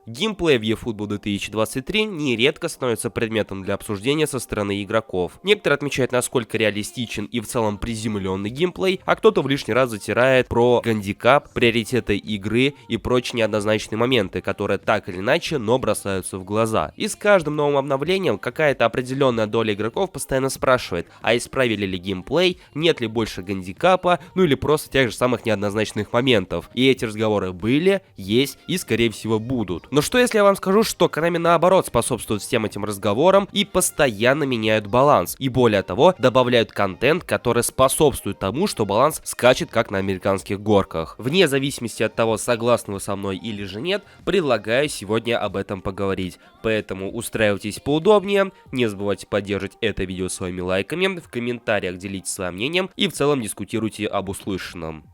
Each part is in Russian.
Геймплей в eFootball 2023 нередко становится предметом для обсуждения со стороны игроков. Некоторые отмечают, насколько реалистичен и в целом приземленный геймплей, а кто-то в лишний раз затирает про гандикап, приоритеты игры и прочие неоднозначные моменты, которые так или иначе, но бросаются в глаза. И с каждым новым обновлением какая-то определенная доля игроков постоянно спрашивает, а исправили ли геймплей, нет ли больше гандикапа, ну или просто тех же самых неоднозначных моментов. И эти разговоры были, есть и скорее всего будут. Но что если я вам скажу, что Konami наоборот способствует всем этим разговорам и постоянно меняют баланс, и более того, добавляют контент, который способствует тому, что баланс скачет как на американских горках. Вне зависимости от того, согласны вы со мной или же нет, предлагаю сегодня об этом поговорить. Поэтому устраивайтесь поудобнее, не забывайте поддерживать это видео своими лайками, в комментариях делитесь своим мнением и в целом дискутируйте об услышанном.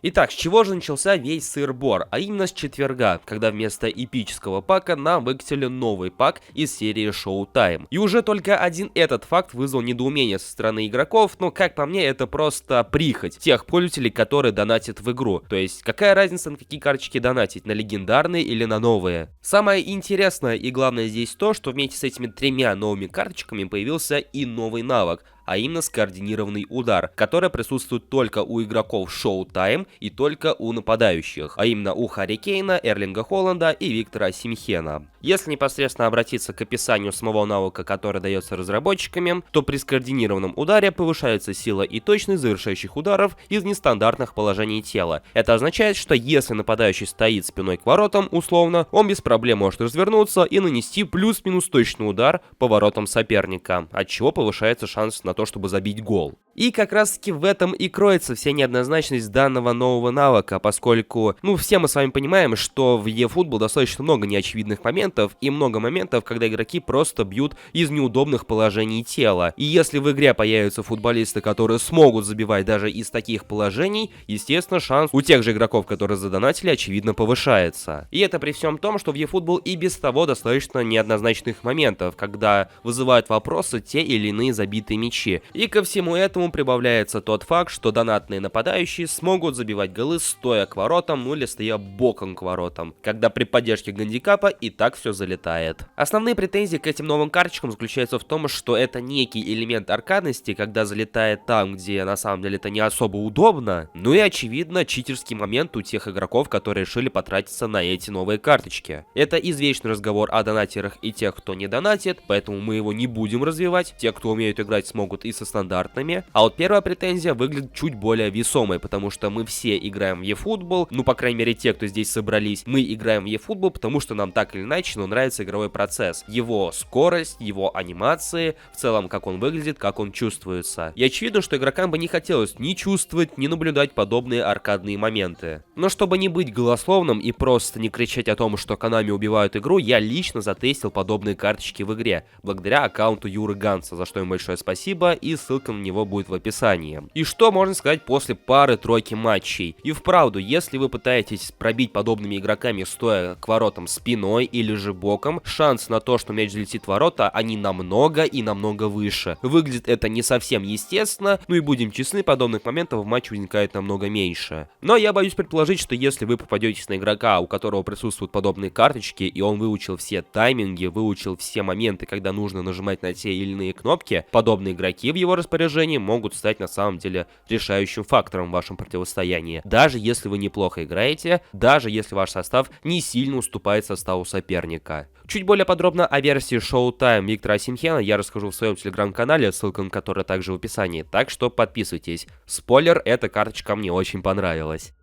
Итак, с чего же начался весь сыр-бор? А именно с четверга, когда вместо эпического пака нам выкатили новый пак из серии Showtime. И уже только один этот факт вызвал недоумение со стороны игроков, но как по мне это просто прихоть тех пользователей, которые донатят в игру. То есть какая разница, на какие карточки донатить, на легендарные или на новые? Самое интересное и главное здесь то, что вместе с этими тремя новыми карточками появился и новый навык, а именно скоординированный удар, который присутствует только у игроков Showtime и только у нападающих, а именно у Харри Кейна, Эрлинга Холланда и Виктора Осимхена. Если непосредственно обратиться к описанию самого навыка, который дается разработчиками, то при скоординированном ударе повышается сила и точность завершающих ударов из нестандартных положений тела. Это означает, что если нападающий стоит спиной к воротам, условно, он без проблем может развернуться и нанести плюс-минус точный удар по воротам соперника, от чего повышается шанс на то, чтобы забить гол. И как раз таки в этом и кроется вся неоднозначность данного нового навыка, поскольку, все мы с вами понимаем, что в eFootball достаточно много неочевидных моментов и много моментов, когда игроки просто бьют из неудобных положений тела. И если в игре появятся футболисты, которые смогут забивать даже из таких положений, естественно, шанс у тех же игроков, которые задонатили, очевидно повышается. И это при всем том, что в eFootball и без того достаточно неоднозначных моментов, когда вызывают вопросы те или иные забитые мячи. И ко всему этому прибавляется тот факт, что донатные нападающие смогут забивать голы стоя к воротам, или стоя боком к воротам, когда при поддержке гандикапа и так все залетает. Основные претензии к этим новым карточкам заключаются в том, что это некий элемент аркадности, когда залетает там, где на самом деле это не особо удобно, и очевидно читерский момент у тех игроков, которые решили потратиться на эти новые карточки. Это извечный разговор о донатерах и тех, кто не донатит, поэтому мы его не будем развивать. Те, кто умеют играть, смогут и со стандартными. А вот первая претензия выглядит чуть более весомой, потому что мы все играем в eFootball, по крайней мере те, кто здесь собрались, мы играем в eFootball, потому что нам так или иначе, нравится игровой процесс, его скорость, его анимации, в целом как он выглядит, как он чувствуется. И очевидно, что игрокам бы не хотелось ни чувствовать, ни наблюдать подобные аркадные моменты. Но чтобы не быть голословным и просто не кричать о том, что Konami убивают игру, я лично затестил подобные карточки в игре, благодаря аккаунту Юры Ганса, за что им большое спасибо, и ссылка на него будет в описании. И что можно сказать после пары-тройки матчей? И вправду, если вы пытаетесь пробить подобными игроками, стоя к воротам спиной или же боком, шанс на то, что мяч залетит в ворота, они намного и намного выше. Выглядит это не совсем естественно, и будем честны, подобных моментов в матче возникает намного меньше. Но я боюсь предположить, что если вы попадетесь на игрока, у которого присутствуют подобные карточки, и он выучил все тайминги, выучил все моменты, когда нужно нажимать на те или иные кнопки, подобные игроки в его распоряжении могут стать на самом деле решающим фактором в вашем противостоянии. Даже если вы неплохо играете, даже если ваш состав не сильно уступает составу соперника. Чуть более подробно о версии Showtime Виктора Осимхена я расскажу в своем телеграм-канале, ссылка на который также в описании, так что подписывайтесь. Спойлер, эта карточка мне очень понравилась.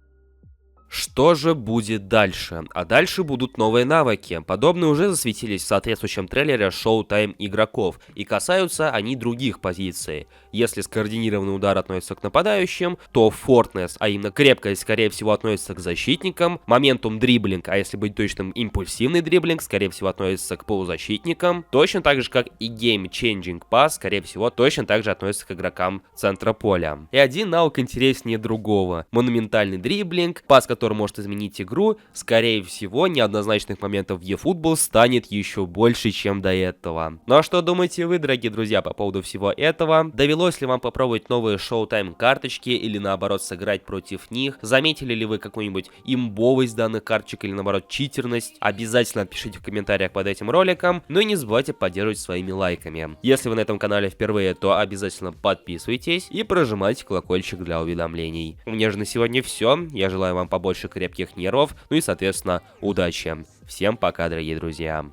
Что же будет дальше? А дальше будут новые навыки. Подобные уже засветились в соответствующем трейлере Showtime игроков, и касаются они других позиций. Если скоординированный удар относится к нападающим, то Fortness, а именно крепкость, скорее всего, относится к защитникам, Momentum дриблинг, а если быть точным, импульсивный дриблинг, скорее всего, относится к полузащитникам, точно так же, как и Game Changing Pass, скорее всего, точно так же относится к игрокам центра поля. И один навык интереснее другого. Монументальный дриблинг, пас, который может может изменить игру, скорее всего, неоднозначных моментов в eFootball станет еще больше, чем до этого. Ну а что думаете вы, дорогие друзья, по поводу всего этого? Довелось ли вам попробовать новые Showtime карточки или наоборот сыграть против них? Заметили ли вы какую-нибудь имбовость данных карточек или наоборот читерность? Обязательно пишите в комментариях под этим роликом, ну и не забывайте поддерживать своими лайками. Если вы на этом канале впервые, то обязательно подписывайтесь и прожимайте колокольчик для уведомлений. У меня же на сегодня все, я желаю вам побольше крепких нервов, ну и соответственно удачи. Всем пока, дорогие друзья.